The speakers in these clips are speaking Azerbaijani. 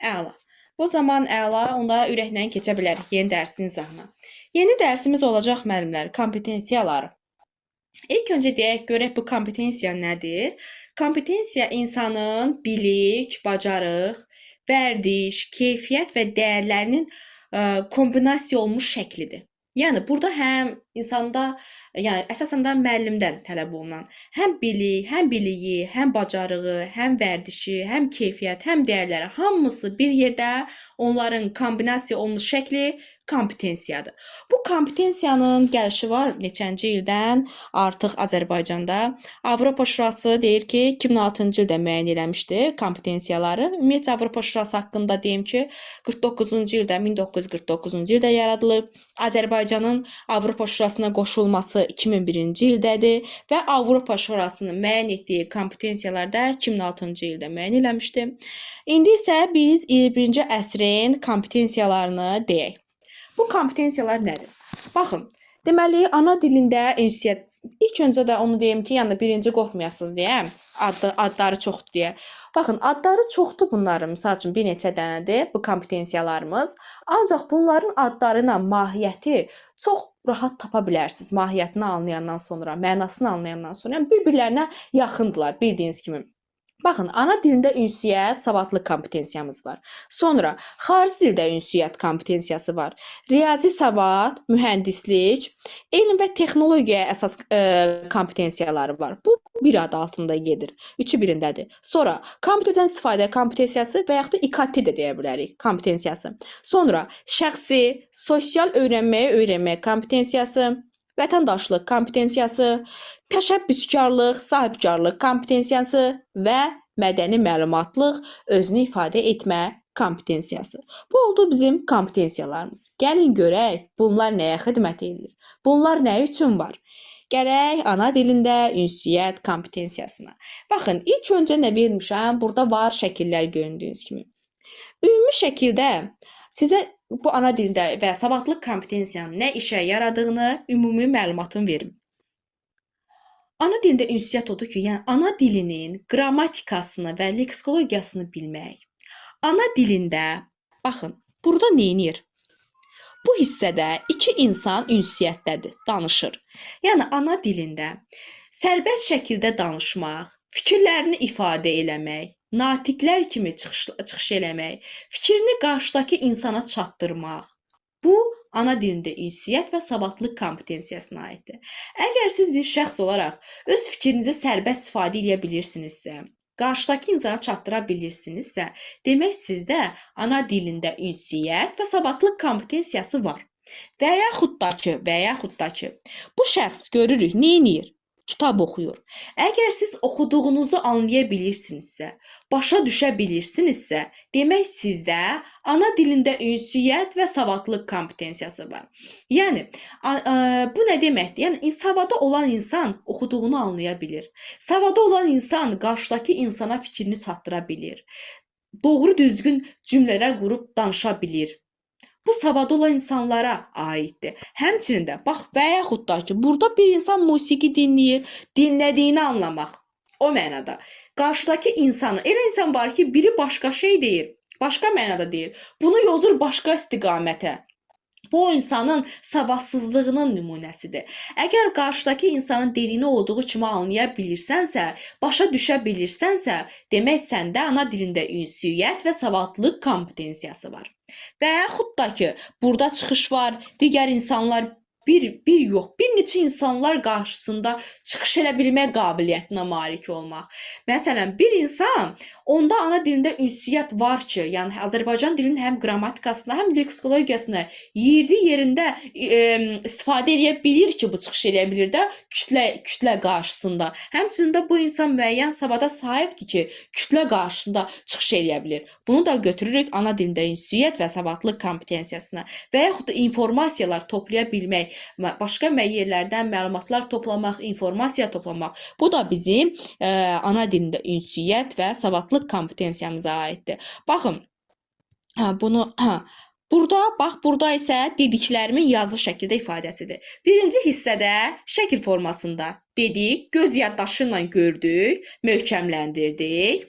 Əla. O zaman əla, onda ürəklə keçə bilərik yeni dərsin izahına. Yeni dərsimiz olacaq müəllimlər, kompetensiyalar. İlk öncə görək bu kompetensiya nədir? Kompetensiya insanın bilik, bacarıq, vərdiş, keyfiyyət və dəyərlərinin kombinasiya olmuş şəklidir. Yəni burada həm insanda, yəni əsasən də müəllimdən tələb olunan həm biliyi, həm bacarığı, həm vərdişi, həm keyfiyyət, həm dəyərləri hamısı bir yerdə onların kombinasiya olmuş şəkli kompetensiyadır. Bu kompetensiyanın gəlişi var neçənci ildən artıq Azərbaycanda. Avropa Şurası deyir ki, 2006-cı ildə müəyyən eləmişdi kompetensiyaları. Ümumiyyətlə Avropa Şurası haqqında deyim ki, 49-cu ildə, 1949-cu ildə yaradılıb. Azərbaycanın Avropa Şurasına qoşulması 2001-ci ildədir və Avropa Şurasının müəyyən etdiyi kompetensiyalar da 2006-cı ildə müəyyən eləmişdi. İndi isə biz 21-ci əsrin kompetensiyalarını deyək. Bu kompetensiyalar nədir? Baxın, deməli, ana dilində ünsiyyət. İlk öncə də onu deyim ki, yəni birinci qorxmayasınız deyə, adları çoxdur deyə. Baxın, adları çoxdur bunların, misal üçün bir neçə dənədir bu kompetensiyalarımız. Ancaq bunların adları ilə mahiyyəti çox rahat tapa bilərsiniz. Mahiyyətini anlayandan sonra, mənasını anlayandan sonra, yəni bir-birlərinə yaxındılar, bildiyiniz kimi. Baxın, ana dilində ünsiyyət, savadlıq kompetensiyamız var. Sonra, xarici dildə ünsiyyət kompetensiyası var. Riyazi savad, mühəndislik, elm və texnologiyaya əsas kompetensiyaları var. Bu, bir adı altında gedir. Üçü birindədir. Sonra, kompüterdən istifadə kompetensiyası və yaxud da İKT də deyə bilərik kompetensiyası. Sonra, şəxsi, sosial öyrənməyə kompetensiyası, vətəndaşlıq kompetensiyası, təşəbbüskarlıq, sahibkarlıq kompetensiyası və mədəni məlumatlıq, özünü ifadə etmə kompetensiyası. Bu oldu bizim kompetensiyalarımız. Gəlin görək, bunlar nəyə xidmət edir? Bunlar nə üçün var? Gələk ana dilində ünsiyyət kompetensiyasına. Baxın, ilk öncə nə vermişəm? Burada var şəkillər göründüyünüz kimi. Ümumi şəkildə sizə bu ana dilində və savadlıq kompetensiyanın nə işə yaradığını ümumi məlumatını verim. Ana dilində ünsiyyət odur ki, yəni ana dilinin qrammatikasını və leksikologiyasını bilmək. Ana dilində, baxın, burada neynir? Bu hissədə iki insan ünsiyyətdədir, danışır. Yəni ana dilində sərbəst şəkildə danışmaq, fikirlərini ifadə eləmək, natiqlər kimi çıxış eləmək, fikrini qarşıdakı insana çatdırmaq. Bu, ana dilində ünsiyyət və savadlıq kompetensiyasına aiddir. Əgər siz bir şəxs olaraq öz fikrinizi sərbəst ifadə edə bilirsinizsə, qarşıdakı insana çatdıra bilirsinizsə, demək sizdə ana dilində ünsiyyət və savadlıq kompetensiyası var. Və yaxud da ki, bu şəxs görürük, neynir? Kitab oxuyur. Əgər siz oxuduğunuzu anlaya bilirsinizsə, başa düşə bilirsinizsə, demək sizdə ana dilində ünsiyyət və savadlıq kompetensiyası var. Yəni, bu nə deməkdir? Yəni, savada olan insan oxuduğunu anlaya bilir. Savada olan insan qarşıdakı insana fikrini çatdıra bilir. Doğru düzgün cümlələr qurub danışa bilir. Bu savada olan insanlara aiddir. Həmçinin də, bax və yaxud da ki, burada bir insan musiqi dinləyir, dinlədiyini anlamaq. O mənada. Qarşıdakı insanı, elə insan var ki, biri başqa şey deyir, başqa mənada deyir. Bunu yozur başqa istiqamətə. Bu, o insanın savadsızlığının nümunəsidir. Əgər qarşıdakı insanın dediyini olduğu kimi anlaya bilirsənsə, başa düşə bilirsənsə, demək səndə ana dilində ünsiyyət və savadlıq kompetensiyası var. Və yaxud da ki, burada çıxış var, digər insanlar bir neçə insanlar qarşısında çıxış elə bilmək qabiliyyətinə malik olmaq. Məsələn, bir insan, onda ana dilində ünsiyyət var ki, yəni Azərbaycan dilinin həm qrammatikasına, həm leksikologiyasına yerində istifadə edə bilir ki, bu çıxış edə bilir də kütlə qarşısında. Həmçinin də bu insan müəyyən savada sahibdir ki, kütlə qarşısında çıxış edə bilir. Bunu da götürürük ana dilində ünsiyyət və savadlıq kompetensiyasına və yaxud da informasiyalar toplaya bilmək, başqa yerlərdən məlumatlar toplamaq, informasiya toplamaq. Bu da bizim ana dilində ünsiyyət və savadlıq kompetensiyamıza aiddir. Baxın, burada isə dediklərimin yazılı şəkildə ifadəsidir. Birinci hissədə şəkil formasında dedik, göz yaddaşı ilə gördük, möhkəmləndirdik.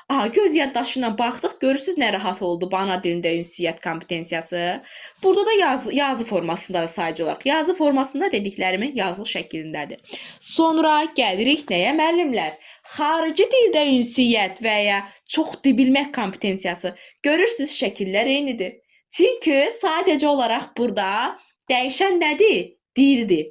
Aha, göz yaddaşına baxdıq, görürsüz nə rahat oldu bana dilində ünsiyyət kompetensiyası. Burada da yazı formasında da sayıcı olaraq. Yazı formasında dediklərimin yazılı şəklindədir. Sonra gəlirik nəyə müəllimlər? Xarici dildə ünsiyyət və ya çox dil bilmək kompetensiyası. Görürsüz şəkillər eynidir. Çünki sadəcə olaraq burada dəyişən nədir? Dildir.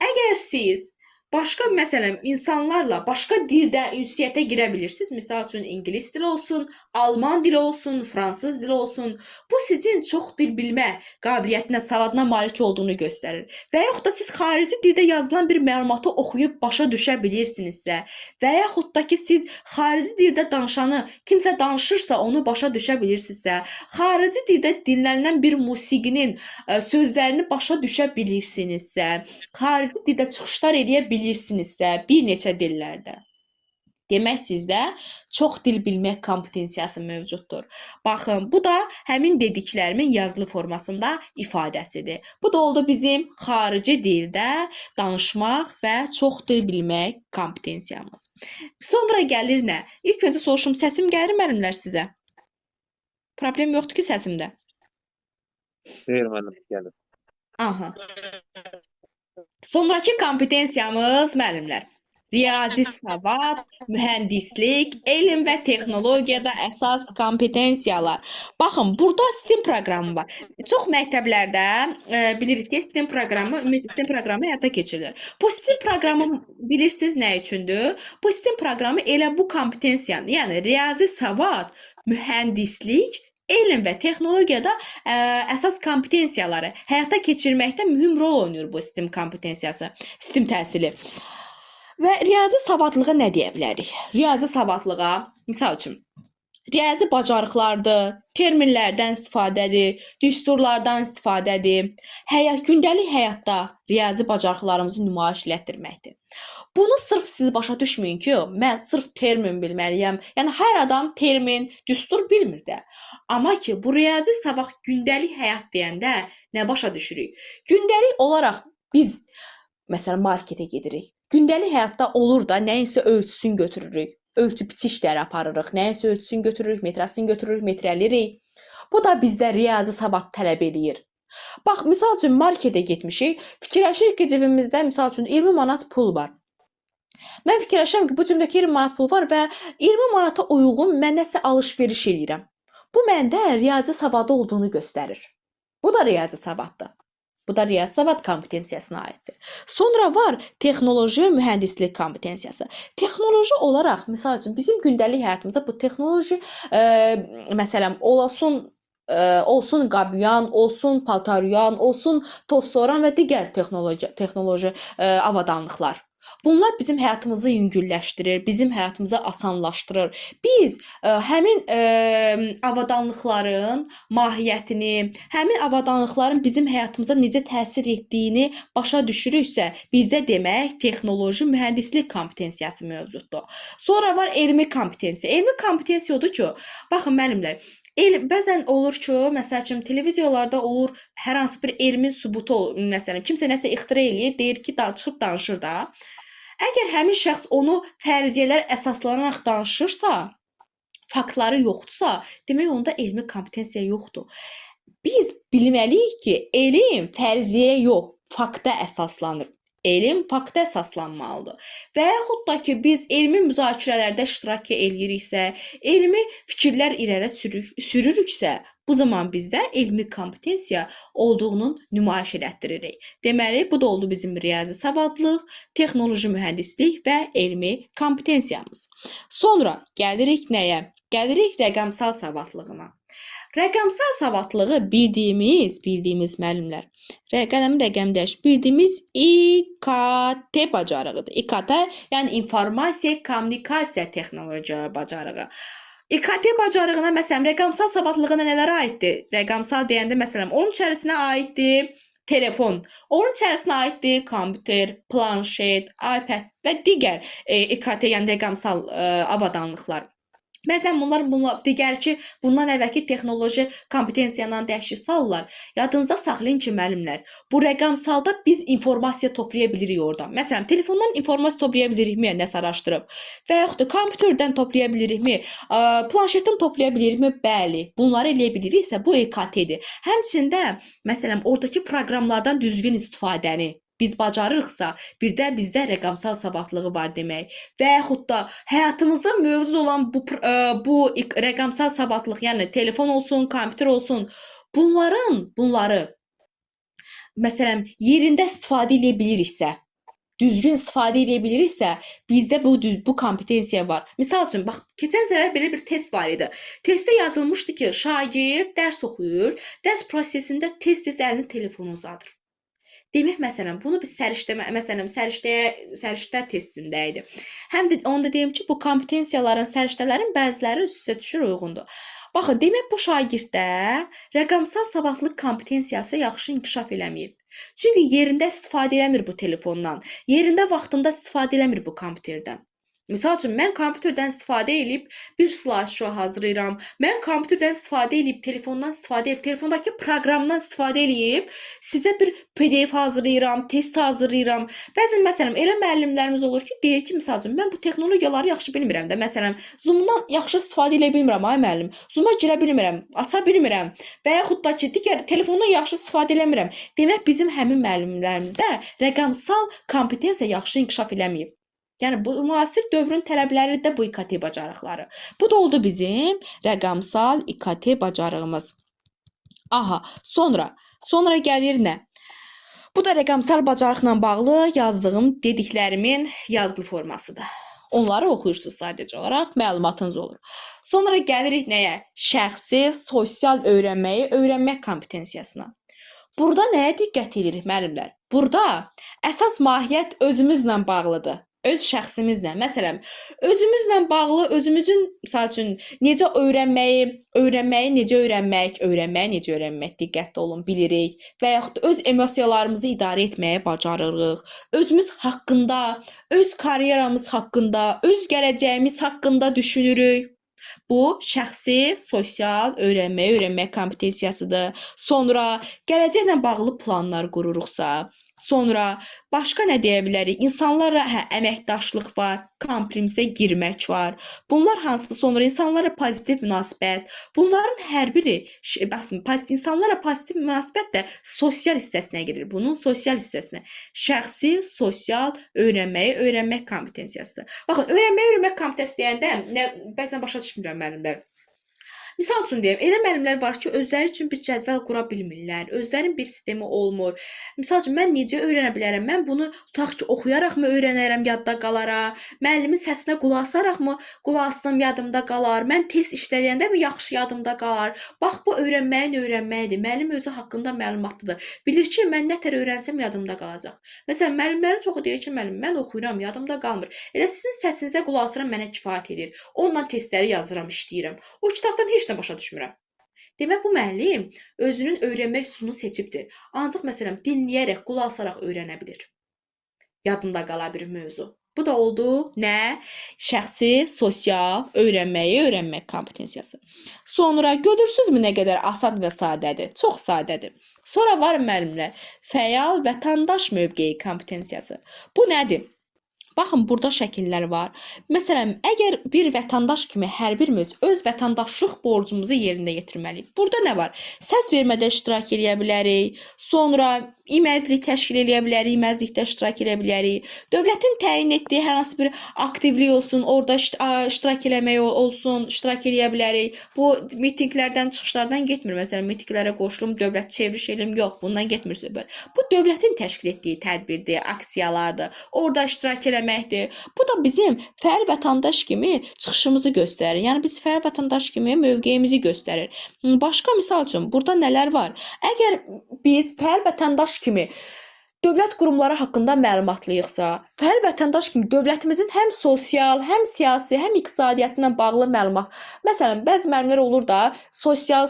Əgər siz başqa məsələn insanlarla başqa dildə ünsiyyətə girə bilirsiniz. Məsəl üçün ingilis dili olsun, alman dili olsun, fransız dili olsun. Bu sizin çox dil bilmə qabiliyyətinə, savadına malik olduğunu göstərir. Və yaxud da siz xarici dildə yazılan bir məlumatı oxuyub başa düşə bilirsinizsə, və yaxud da ki siz xarici dildə danışanı, kimsə danışırsa onu başa düşə bilirsinizsə, xarici dildə dinlənilən bir musiqinin sözlərini başa düşə bilirsinizsə, xarici dildə çıxışlar edə bilirsinizsə, bir neçə dillərdə. Demək sizdə çox dil bilmək kompetensiyası mövcuddur. Baxın, bu da həmin dediklərimin yazılı formasında ifadəsidir. Bu da oldu bizim xarici dildə danışmaq və çox dil bilmək kompetensiyamız. Sonra gəlir nə? İlk öncə soruşum, səsim gəlir müəllimlər sizə? Problem yoxdur ki səsimdə? Xeyr, müəllim, gəlir. Aha. Sonrakı kompetensiyamız müəllimlər. Riyazi savad, mühəndislik, elm və texnologiyada əsas kompetensiyalar. Baxın, burada STEM proqramı var. Çox məktəblərdə bilirik ki, STEM proqramı həyata keçirilir. Bu STEM proqramı bilirsiniz nə üçündür? Bu STEM proqramı elə bu kompetensiyanı, yəni riyazi savad, mühəndislik, elm və texnologiyada əsas kompetensiyaları həyata keçirməkdə mühüm rol oynayır bu STEM kompetensiyası, STEM təhsili. Və riyazi savadlığa nə deyə bilərik? Riyazi savadlığa, misal üçün, riyazi bacarıqlardır, terminlərdən istifadədir, düsturlardan istifadədir, gündəlik həyatda riyazi bacarıqlarımızı nümayiş etdirməkdir. Bunu sırf siz başa düşməyin ki, mən sırf termin bilməliyəm. Yəni, hər adam termin, düstur bilmir də. Amma ki, bu riyazi savad gündəlik həyat deyəndə nə başa düşürük? Gündəlik olaraq biz, məsələn, marketə gedirik. Gündəlik həyatda olur da nəyinsə ölçüsünü götürürük. Ölçü biçi işləri aparırıq. Nəyinsə ölçüsünü götürürük, metrəsini götürürük, metrəlirik. Bu da bizdə riyazi savad tələb eləyir. Bax, misal üçün marketə getmişik, fikirləşirik ki, cibimizdə misal üçün 20 manat pul var. Mən fikirləşirəm ki, bu cibimdəki 20 manat pul var və 20 manata uyğun mən nəsə alış-veriş eləyirəm. Bu məndə riyazi savadı olduğunu göstərir. Bu da riyazi savaddır. Bu da riyazi savad kompetensiyasına aiddir. Sonra var texnoloji, mühəndislik kompetensiyası. Texnoloji olaraq, misal üçün, bizim gündəlik həyatımızda bu texnoloji, məsələn, olsun qabyan, olsun paltaryan, olsun toz soran və digər texnoloji avadanlıqlar. Bunlar bizim həyatımızı yüngülləşdirir, bizim həyatımızı asanlaşdırır. Biz həmin avadanlıqların mahiyyətini, həmin avadanlıqların bizim həyatımıza necə təsir etdiyini başa düşürüksə, bizdə demək texnoloji, mühəndislik kompetensiyası mövcuddur. Sonra var elmi kompetensiya. Elmi kompetensiya odur ki, baxın müəllimlər, bəzən olur ki, məsəl üçün televiziyalarda olur hər hansı bir elmin sübutu olur. Məsələn, kimsə nəsə ixtira eləyir, deyir ki, çıxıb danışır da. Əgər həmin şəxs onu fərziyyələr əsaslanaraq danışırsa, faktları yoxdursa, demək onda elmi kompetensiya yoxdur. Biz bilməliyik ki, elm fərziyyəyə yox, fakta əsaslanır. Elm fakta əsaslanmalıdır. Və yaxud da ki, biz elmi müzakirələrdə iştirak eləyiriksə, elmi fikirlər irəli sürürüksə, bu zaman bizdə elmi kompetensiya olduğunu nümayiş elətdiririk. Deməli, bu da oldu bizim riyazi savadlıq, texnoloji mühəndislik və elmi kompetensiyamız. Sonra gəlirik nəyə? Gəlirik rəqəmsal savadlığına. Rəqəmsal savadlığı bildiyimiz müəllimlər, bildiyimiz İKT bacarığıdır. İKT, yəni informasiya, kommunikasiya texnologiyaları bacarığı. İKT bacarığına, məsələn, rəqəmsal savadlığına nələrə aiddir? Rəqəmsal deyəndə, məsələn, onun içərisinə aiddir telefon, onun içərisinə aiddir kompüter, planşet, iPad və digər İKT, yəni rəqəmsal avadanlıqlar. Bəzən bunlar digər ki, bundan əvvəlki texnoloji kompetensiyandan dəyişik salırlar. Yadınızda saxlayın ki, müəllimlər, bu rəqəmsalda biz informasiya toplaya bilirik oradan. Məsələn, telefondan informasiya toplaya bilirikmi, nəsə araşdırıb və yaxud da kompüterdən toplaya bilirikmi, planşetdən toplaya bilirikmi? Bəli, bunları eləyə biliriksə, bu EKT-dir. Həmçində, məsələn, oradakı proqramlardan düzgün istifadəni biz bacarırıqsa, bir də bizdə rəqəmsal savadlığı var demək. Və yaxud da həyatımızda mövcud olan bu rəqəmsal savadlıq, yəni telefon olsun, kompüter olsun, bunları məsələn yerində istifadə edə biliriksə, düzgün istifadə edə biliriksə, bizdə bu kompetensiya var. Məsəl üçün, bax, keçən səfər belə bir test var idi. Testdə yazılmışdı ki, şagird dərs oxuyur, dərs prosesində tez-tez əlini telefona uzadır. Demək, məsələn, bunu biz səriştə testində idi. Həm də onu da deyim ki, bu kompetensiyaların, səriştələrin bəziləri üst-üstə düşür, uyğundur. Baxın, demək bu şagirddə rəqəmsal savadlıq kompetensiyası yaxşı inkişaf eləməyib. Çünki yerində istifadə eləmir bu telefondan, yerində vaxtında istifadə eləmir bu kompüterdən. Misal üçün, mən kompüterdən istifadə edib bir slideshow hazırlayıram. Mən kompüterdən istifadə edib, telefondan istifadə edib, telefondakı proqramdan istifadə edib, sizə bir PDF hazırlayıram, test hazırlayıram. Bəzən, məsələn, elə müəllimlərimiz olur ki, deyir ki, misal üçün, mən bu texnologiyaları yaxşı bilmirəm də. Məsələn, Zoom-dan yaxşı istifadə edə bilmirəm, ay müəllim. Zoom-a girə bilmirəm, aça bilmirəm və yaxud da ki, digər telefondan yaxşı istifadə eləmirəm. Demək, bizim həmin müəllimlərimizdə rəqəmsal kompetensiya yaxşı inkişaf eləməyib. Yəni, bu müasir dövrün tələbləri də bu İKT bacarıqları. Bu da oldu bizim rəqəmsal İKT bacarığımız. Aha, sonra gəlir nə? Bu da rəqəmsal bacarıqla bağlı yazdığım dediklərimin yazılı formasıdır. Onları oxuyursunuz sadəcə olaraq, məlumatınız olur. Sonra gəlirik nəyə? Şəxsi, sosial öyrənmək kompetensiyasına. Burada nəyə diqqət edirik, müəllimlər? Burada əsas mahiyyət özümüzlə bağlıdır. Öz şəxsimizlə. Məsələn, özümüzlə bağlı, özümüzün, misal üçün, necə öyrənməyi necə öyrənmək, diqqətli olun, bilirik və yaxud da öz emosiyalarımızı idarə etməyə bacarırıq. Özümüz haqqında, öz karyeramız haqqında, öz gələcəyimiz haqqında düşünürük. Bu, şəxsi, sosial öyrənmək kompetensiyasıdır. Sonra, gələcəklə bağlı planlar qururuqsa, sonra başqa nə deyə bilərik? İnsanlarla əməkdaşlıq var, kompromisə girmək var. Bunlar hansı? Sonra insanlara pozitiv münasibət. Bunların hər biri, insanlara pozitiv münasibət də sosial hissəsinə girir. Bunun sosial hissəsinə. Şəxsi, sosial öyrənmək kompetensiyasıdır. Baxın, öyrənmək kompetensiyası deyəndə bəzən başa düşmürəm müəllimlər. Misal üçün deyim, elə müəllimlər var ki, özləri üçün bir cədvəl qura bilmirlər, özlərinin bir sistemi olmur. Misal üçün, mən necə öyrənə bilərəm? Mən bunu tutaq ki, oxuyaraqmı öyrənərəm, yadda qalara? Müəllimin səsinə qulaq asaraqmı qulaq asdım, yadımda qalar? Mən test işlədəndə mi yaxşı yadımda qalar? Bax, bu öyrənməkdir. Müəllim özü haqqında məlumatlıdır. Bilir ki, mən nətər öyrənsəm yadımda qalacaq. Məsələn, müəllimlərin çoxu deyir ki, müəllim, mən oxuyuram, yadımda qalmır. Elə sizin səsinizə qulaq asıram, mənə kifayət edir. Onunla testləri yazıram, işləyirəm. O kitabdan heç nə başa düşmürəm. Demək, bu müəllim özünün öyrənmək üsulunu seçibdir. Ancaq, məsələn, dinləyərək, qulaq asaraq öyrənə bilir. Yadında qala bir mövzu. Bu da oldu nə? Şəxsi, sosial öyrənmək kompetensiyası. Sonra görürsünüzmü nə qədər asan və sadədir? Çox sadədir. Sonra var müəllimlər, fəal vətəndaş mövqeyi kompetensiyası. Bu nədir? Baxın, burada şəkillər var. Məsələn, əgər bir vətəndaş kimi hər birimiz öz vətəndaşlıq borcumuzu yerində yetirməliyik. Burada nə var? Səs vermədə iştirak edə bilərik, sonra iməzlik təşkil edə bilərik, iməzlikdə iştirak edə bilərik. Dövlətin təyin etdiyi hər hansı bir aktivlik olsun, orada iştirak eləmək olsun, iştirak edə bilərik. Bu mitinqlərdən, çıxışlardan getmir. Məsələn, mitinqlərə qoşulum, dövlət çeviriş elm yox, bundan getmir söhbət. Bu dövlətin təşkil etdiyi tədbirdir, aksiyalardır. Orada iştirak eləməkdir. Bu da bizim fəal vətəndaş kimi çıxışımızı göstərir. Yəni biz fəal vətəndaş kimi mövqeyimizi göstərir. Başqa misal üçün burada nələr var? Əgər biz fəal vətəndaş kimi dövlət qurumları haqqında məlumatlıyıqsa, fərdi vətəndaş kimi dövlətimizin həm sosial, həm siyasi, həm iqtisadiyyatla bağlı məlumat. Məsələn, bəzi müəllimlər olur da, sosial,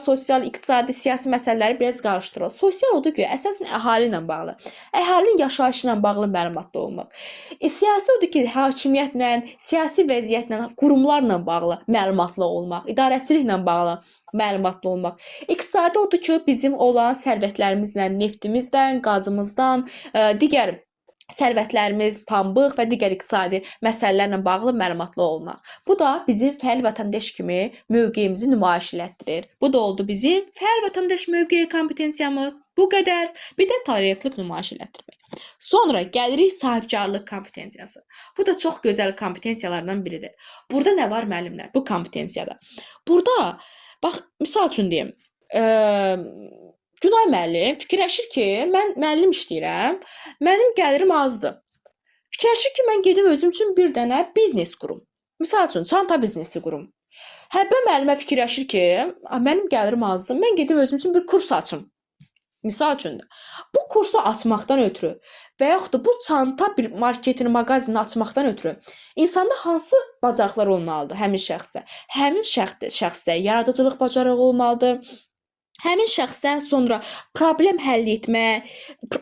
iqtisadi, siyasi məsələləri biraz qarışdırırlar. Sosial odur ki, əsasən əhali ilə bağlı, əhalinin yaşayışı ilə bağlı məlumatlı olmaq. Siyasi odur ki, hakimiyyətlə, siyasi vəziyyətlə, qurumlarla bağlı məlumatlı olmaq, idarəçiliklə bağlı məlumatlı olmaq. İqtisadi odur ki, bizim olan sərvətlərimizlə, neftimizdən, qazımızdan, digər sərvətlərimiz, pambıq və digər iqtisadi məsələlərlə bağlı məlumatlı olmaq. Bu da bizim fəal vətəndaş kimi mövqeyimizi nümayiş elətdirir. Bu da oldu bizim fəal vətəndaş mövqeyi kompetensiyamız. Bu qədər. Bir də tolerantlıq nümayiş elətdirmək. Sonra gəlirik sahibkarlıq kompetensiyası. Bu da çox gözəl kompetensiyalardan biridir. Burada nə var müəllimlər? Bu kompetensiyada. Burada bax, misal üçün deyim, Günay müəllim fikirləşir ki, mən müəllim işləyirəm, mənim gəlirim azdır. Fikirləşir ki, mən gedim özüm üçün bir dənə biznes qurum. Misal üçün, çanta biznesi qurum. Həbbə müəllimə fikirləşir ki, mənim gəlirim azdır, mən gedim özüm üçün bir kurs açım. Misal üçün, bu kursu açmaqdan ötürü və yaxud da bu çanta bir marketini, mağazini açmaqdan ötürü insanda hansı bacarıqlar olmalıdır həmin şəxsdə? Həmin şəxsdə yaradıcılıq bacarığı olmalıdır. Həmin şəxsdən sonra problem həll etmə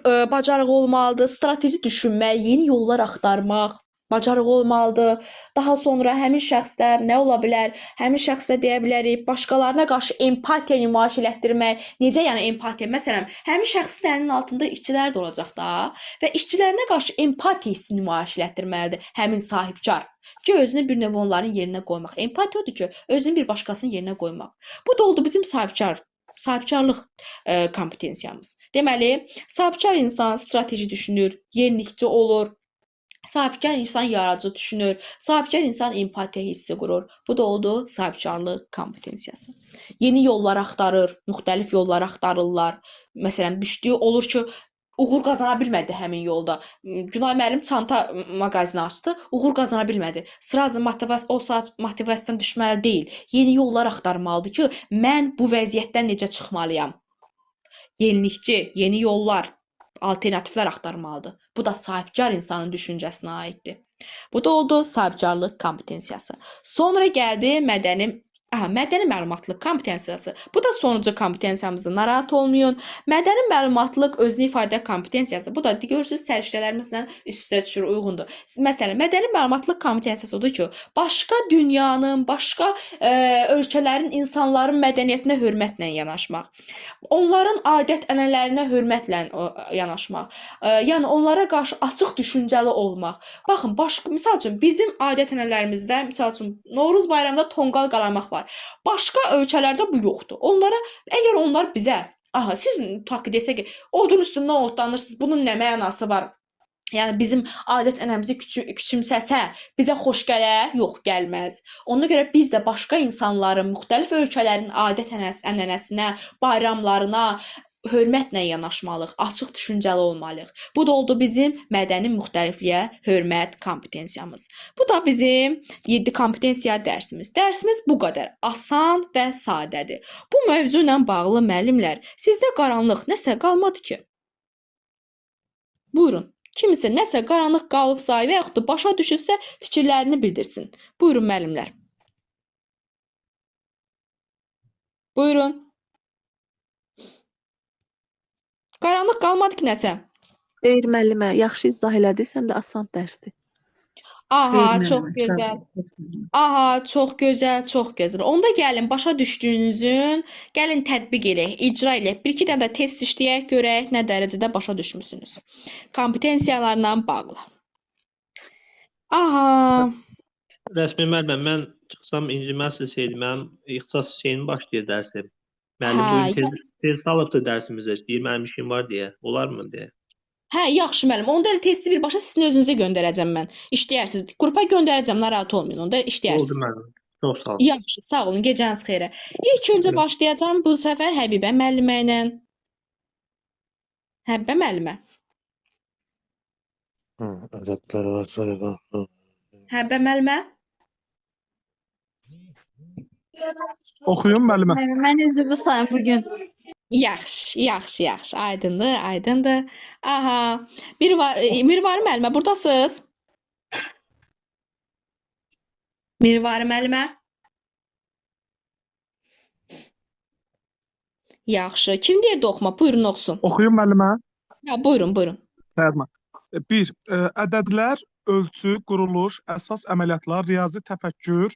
bacarığı olmalıdır, strateji düşünmə, yeni yollar axtarmaq bacarığı olmalıdır. Daha sonra həmin şəxsdə nə ola bilər? Həmin şəxsə deyə bilərik, başqalarına qarşı empatiya nümayiş elətdirmək. Necə yəni empatiya? Məsələn, həmin şəxsin əlinin altında işçilər də olacaq da və işçilərinə qarşı empatiya hissi nümayiş elətdirməlidir həmin sahibkar. Ki, özünü bir növ onların yerinə qoymaq. Empatiya odur ki, özünü bir başqasının yerinə qoymaq. Bu da oldu bizim sahibkarlıq kompetensiyamız. Deməli, sahibkar insan strateji düşünür, yenilikçi olur. Sahibkar insan yaradıcı düşünür. Sahibkar insan empatiya hissi qurur. Bu da oldu sahibkarlıq kompetensiyası. Yeni yollar axtarır, müxtəlif yollar axtarırlar. Məsələn, düşdüyü olur ki, uğur qazana bilmədi həmin yolda. Günay müəllim çanta mağazini açdı, uğur qazana bilmədi. Sırazı o saat motivasiyadan düşməli deyil. Yeni yollar axtarmalıdır ki, mən bu vəziyyətdən necə çıxmalıyam? Yenilikçi, yeni yollar, alternativlər axtarmalıdır. Bu da sahibkar insanın düşüncəsinə aiddir. Bu da oldu sahibkarlıq kompetensiyası. Sonra gəldi mədəni məlumatlıq kompetensiyası. Bu da sonuncu kompetensiyamızdır. Narahat olmayın. Mədəni məlumatlıq özünü ifadə kompetensiyası. Bu da görürsüz səriştələrimizlə üst-üstə düşür, uyğundur. Məsələn, mədəni məlumatlıq kompetensiyası odur ki, başqa dünyanın, başqa ölkələrin, insanların mədəniyyətinə hörmətlə yanaşmaq. Onların adət-ənənələrinə hörmətlə yanaşmaq. Yəni onlara qarşı açıq düşüncəli olmaq. Baxın, misal üçün bizim adət-ənənələrimizdə, misal üçün Novruz bayramında tonqal qalamaq var. Başqa ölkələrdə bu yoxdur. Əgər onlar bizə, siz tutaq ki, desə ki, odun üstündən otlanırsınız, bunun nə mənası var? Yəni bizim adət-ənənəmizi küçümsəsə, bizə xoş gələr? Yox, gəlməz. Ona görə biz də başqa insanların, müxtəlif ölkələrin adət-ənənəsinə, bayramlarına hörmətlə yanaşmalıyıq, açıq düşüncəli olmalıyıq. Bu da oldu bizim mədəni müxtəlifliyə hörmət kompetensiyamız. Bu da bizim 7 kompetensiya dərsimiz. Dərsimiz bu qədər asan və sadədir. Bu mövzu ilə bağlı müəllimlər, sizdə qaranlıq nəsə qalmadı ki? Buyurun. Kimisə nəsə qaranlıq qalıbsa və yaxud da başa düşübsə fikirlərini bildirsin. Buyurun müəllimlər. Buyurun. Qaranlıq qalmadı ki nəsə? Xeyr müəllimə, yaxşı izah elədiniz, həm də asan dərsdir. Çox gözəl. Çox gözəl, çox gözəl. Onda gəlin başa düşdüyünüzün, gəlin tətbiq eləyək, icra eləyək. Bir-iki dənə də test işləyək, görək nə dərəcədə başa düşmüsünüz. Kompetensiyalarla bağlı. Rəsmi müəllimə, mən çıxsam inciməz şeydim, mənim ixtisas şeyini başlayır dərsim. Müəllim bugün tez salıbdır dərsimizə, deyir mənim işim var deyə, olarmı deyə. Yaxşı müəllim. Onda elə testi birbaşa sizin özünüzə göndərəcəm mən. İşləyərsiniz. Qrupa göndərəcəm, narahat olmayın. Onda işləyərsiniz. Oldu müəllim. Çox sağ olun. Yaxşı, sağ olun. Gecəniz xeyrə. İlk öncə başlayacağım bu səfər Həbibə müəllimə ilə. Həbibə müəllimə. Ədədlər var, sonra Həbibə müəllimə. Oxuyun müəllimə. Mən üzrlü sayım bugün. Yaxşı, yaxşı, yaxşı. Aydındır, aydındır. Aha. Mirvari müəllimə, burdasınız? Mirvari müəllimə? Yaxşı. Kim deyirdi oxuma? Buyurun oxusun. Oxuyum müəllimə. Ya, buyurun, buyurun. Səhərmə. 1. Ədədlər, ölçü, quruluş, əsas əməliyyatlar, riyazi təfəkkür,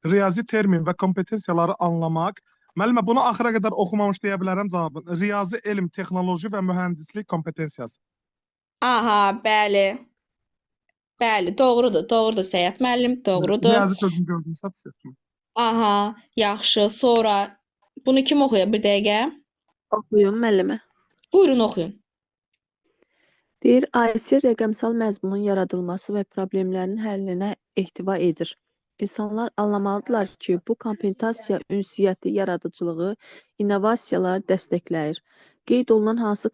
riyazi termin və kompetensiyaları anlamaq. Müəllimə, bunu axıra qədər oxumamış deyə bilərəm cavabını. Riyazi elm, texnoloji və mühəndislik kompetensiyası. Aha, bəli. Bəli, doğrudur, doğrudur Səyət müəllim, doğrudur. Riyazi sözünü gördüm, satisfaktorum. Aha, yaxşı. Sonra bunu kim oxuyur bir dəqiqə? Oxuyum müəllimə. Buyurun oxuyun. Deyir, IC rəqəmsal məzmunun yaradılması və problemlərin həllinə ehtiva edir. İnsanlar anlamalıdırlar ki, bu kompensasiya ünsiyyəti, yaradıcılığı, innovasiyalar dəstəkləyir. Qeyd olunan hansı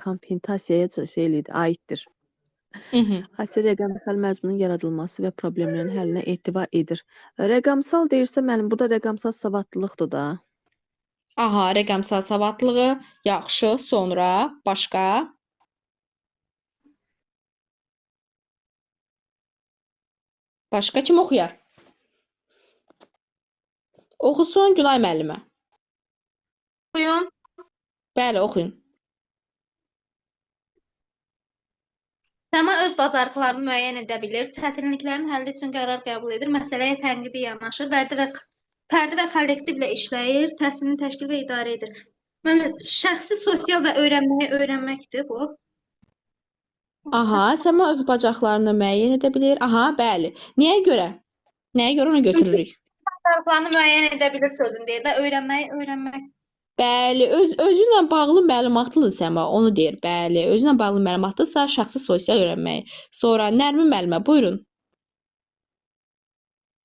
kompensasiyaya aiddir? IC rəqəmsal məzmunun yaradılması və problemlərin həllinə ehtiva edir. Rəqəmsal deyirsə, mənim bu da rəqəmsal savadlılıqdır da. Aha, rəqəmsal savadlılığı. Yaxşı. Sonra başqa? Başqa kim oxuyar? Oxusun Günay müəllimə. Oxuyum. Bəli, oxuyun. Səma öz bacarıqlarını müəyyən edə bilir, çətinliklərin həlli üçün qərar qəbul edir, məsələyə tənqidi yanaşır, fərdi və kollektivlə işləyir, təhsilini təşkil və idarə edir. Şəxsi, sosial və öyrənməyi öyrənməkdir bu. Aha, Səma öz bacarıqlarını müəyyən edə bilir. Aha, bəli. Nəyə görə? Nəyə görə onu götürürük? Bacarıqlarını müəyyən edə bilir sözünü deyir də, öyrənməyi öyrənmək. Bəli, özünlə bağlı məlumatlıdır Səma, onu deyir. Bəli, özünlə bağlı məlumatlısa şəxsi sosial öyrənməyi. Sonra Nərmin müəllimə, buyurun.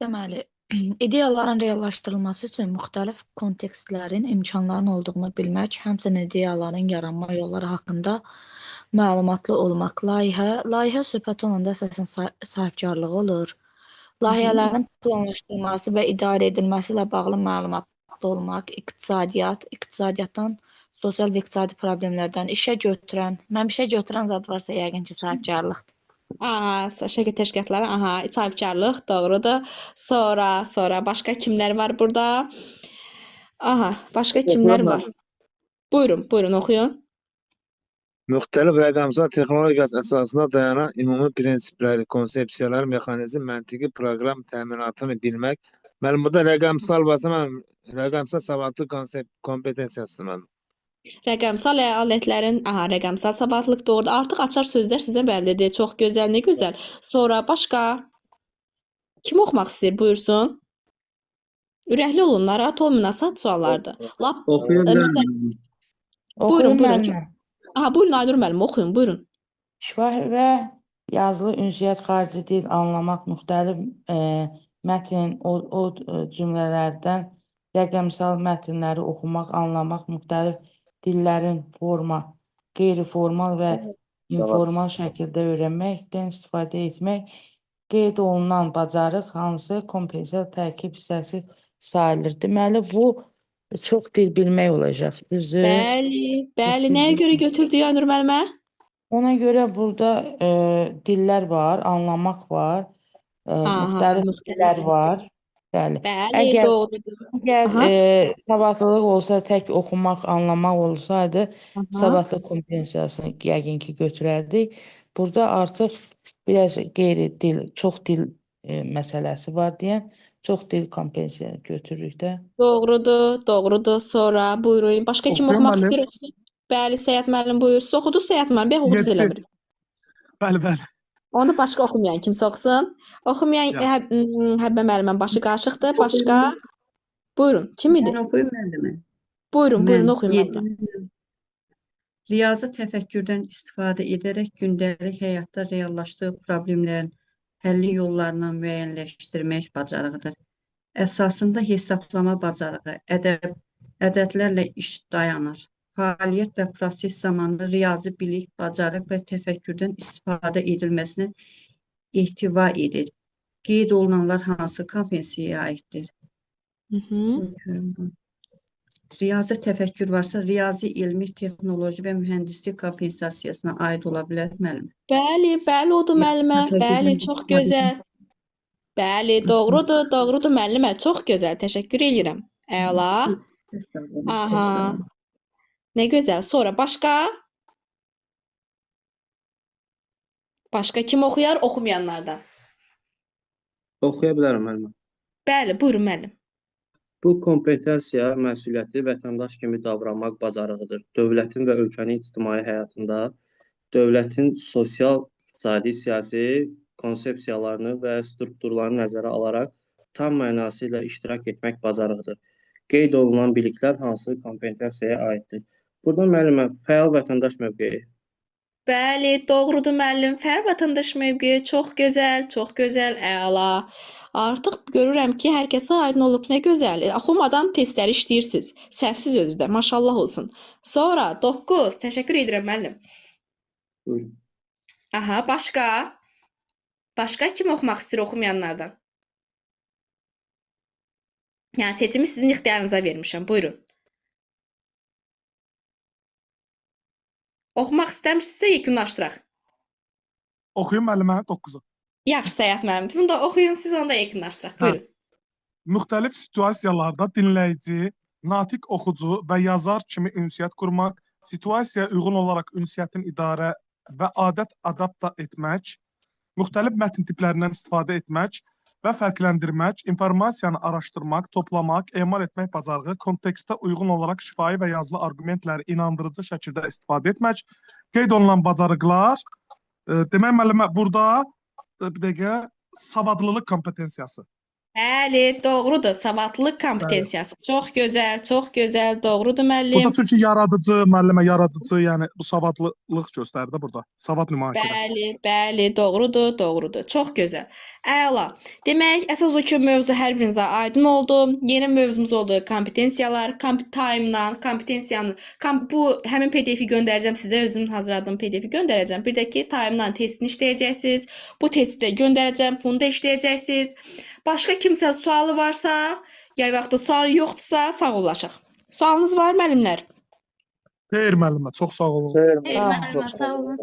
Deməli, ideyaların reallaşdırılması üçün müxtəlif kontekstlərin, imkanların olduğunu bilmək, həmçinin ideyaların yaranma yolları haqqında məlumatlı olmaq. Layihə söhbət olanda əsasən sahibkarlığı olur. Layihələrin planlaşdırılması və idarə edilməsi ilə bağlı məlumatlı olmaq, iqtisadiyyatdan, sosial və iqtisadi problemlərdən işə götürən, mən işə götürən zad varsa yəqin ki, sahibkarlıqdır. Aha, şirkət təşkilatları, aha, sahibkarlıq, doğrudur. Sonra başqa kimlər var burada? Aha, başqa kimlər var? Buyurun oxuyun. Müxtəlif rəqəmsal texnologiyası əsasına dayanan ümumi prinsipləri, konsepsiyalar, mexanizm, məntiqi proqram təminatını bilmək. Mənim burada rəqəmsal varsa, mən rəqəmsal savadlı kompetensiyasıdır mənim. Rəqəmsal alətlərin, aha, rəqəmsal savadlıq doğrudur. Artıq açar sözlər sizə bəllidir. Çox gözəl, nə gözəl. Sonra başqa kim oxumaq istəyir? Buyursun. Ürəkli olun, narahat olmayın, asan suallardır. Oxuya bilərəm. Buyurun. Aha, buyurun Aynur müəllim, oxuyun, buyurun. Şifahi və yazılı ünsiyyət xarici dil anlamaq, müxtəlif mətn, o cümlələrdən rəqəmsal mətnləri oxumaq, anlamaq, müxtəlif dillərin forma, qeyri-formal və informal şəkildə öyrənməkdən istifadə etmək, qeyd olunan bacarıq hansı kompensiya tərkib hissəsi sayılır. Deməli, bu çox dil bilmək olacaq. Bəli. Nəyə görə götürdük Aynur müəllimə? Ona görə burada dillər var, anlamaq var, müxtəlif dillər var. Bəli, doğrudur. Əgər savadlılıq olsa, tək oxumaq, anlamaq olsaydı, savadlıq kompensiyasını yəqin ki götürərdik. Burada artıq biraz qeyri-dil, çox dil məsələsi var deyən, çox dil kompensiyasını götürürük də. Doğrudur. Sonra buyurun. Başqa kim oxumaq istəyir oxusun? Bəli, Səyət müəllim buyur. Siz oxudunuz Səyət müəllim, mən oxudunuz elə bilir. Bəli. Onu başqa oxumayan kimsə oxusun. Oxumayan Həbbə müəllimə başı qarışıqdır. Başqa? Buyurun. Kim idi? Mən oxuyum müəllimə. Buyurun oxuyun müəllimə. Riyazi təfəkkürdən istifadə edərək gündəlik həyatda reallaşdığı problemlərin həlli yollarını müəyyənləşdirmək bacarığıdır. Əsasında hesablama bacarığı, ədədlərlə iş dayanır. Fəaliyyət və proses zamanı riyazi bilik, bacarıq və təfəkkürdən istifadə edilməsinə ehtiva edir. Qeyd olunanlar hansı kompensiyaya aiddir? Riyazi təfəkkür varsa, riyazi, elmi, texnoloji və mühəndislik kompensasiyasına aid ola bilər müəllim. Bəli, bəli odur müəllimə. Bəli, çox gözəl. Bəli, doğrudur, doğrudur müəllimə. Çox gözəl. Təşəkkür edirəm. Əla. Aha. Nə gözəl. Sonra başqa? Başqa kim oxuyar? Oxumayanlardan. Oxuya bilərəm müəllimə. Bəli, buyurun müəllim. Bu kompetensiya məsuliyyəti vətəndaş kimi davranmaq bacarığıdır. Dövlətin və ölkənin ictimai həyatında dövlətin sosial, iqtisadi, siyasi konsepsiyalarını və strukturlarını nəzərə alaraq tam mənası ilə iştirak etmək bacarığıdır. Qeyd olunan biliklər hansı kompetensiyaya aiddir? Burada müəllimə fəal vətəndaş mövqeyi. Bəli, doğrudur müəllim. Fəal vətəndaş mövqeyi çox gözəl, çox gözəl, əla. Artıq görürəm ki, hər kəsə aydın olub. Nə gözəl. Oxumadan testləri işləyirsiniz. Səhvsiz özü də. Maşallah olsun. Sonra 9. Təşəkkür edirəm müəllim. Buyurun. Aha, başqa? Başqa kim oxumaq istəyir oxumayanlardan? Yəni seçimi sizin ixtiyarınıza vermişəm. Buyurun. Oxumaq istəmirsinizsə yekunlaşdıraq. Oxuyun müəllimə 9-u. Yaxşı Səyahət müəllim. Bunu da oxuyun, siz onu da yekunlaşdıraq. Buyurun. Müxtəlif situasiyalarda dinləyici, natiq oxucu və yazar kimi ünsiyyət qurmaq, situasiyaya uyğun olaraq ünsiyyətin idarə və adət adapta etmək, müxtəlif mətn tiplərindən istifadə etmək və fərqləndirmək, informasiyanı araşdırmaq, toplamaq, emal etmək bacarığı, kontekstə uyğun olaraq şifahi və yazılı arqumentləri inandırıcı şəkildə istifadə etmək, qeyd olunan bacarıqlar, demək müəllimə, burada bir dəqiqə savadlılıq kompetensiyası. Bəli, doğrudur. Savadlılıq kompetensiyası. Çox gözəl, çox gözəl. Doğrudur müəllim. Burada çünki yaradıcı, müəllimə yaradıcı, yəni bu savadlılıq göstərir də burada. Savad nümayiş edir. Bəli, bəli, doğrudur, doğrudur. Çox gözəl. Əla. Demək, əsas o ki, mövzu hər birinizə aydın oldu. Yeni mövzumuz oldu kompetensiyalar, time-dan, kompetensiyanı. Bu həmin PDF-i göndərəcəm sizə, özüm hazırladığım PDF-i göndərəcəm. Bir də ki, time-dan testini işləyəcəksiniz. Bu testi də göndərəcəm, bunu da işləyəcəksiniz. Başqa kimsə sualı varsa, ya vaxtda sualı yoxdursa, sağollaşaq. Sualınız var müəllimlər? Xeyr müəllimə, çox sağ olun. Xeyr müəllimə, sağ olun.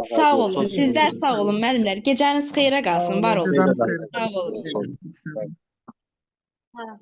Sağ olun. Sizlər sağ olun müəllimlər. Gecəniz xeyrə qalsın. Var olun. Gecəniz xeyir. Sağ olun. Sağ olun.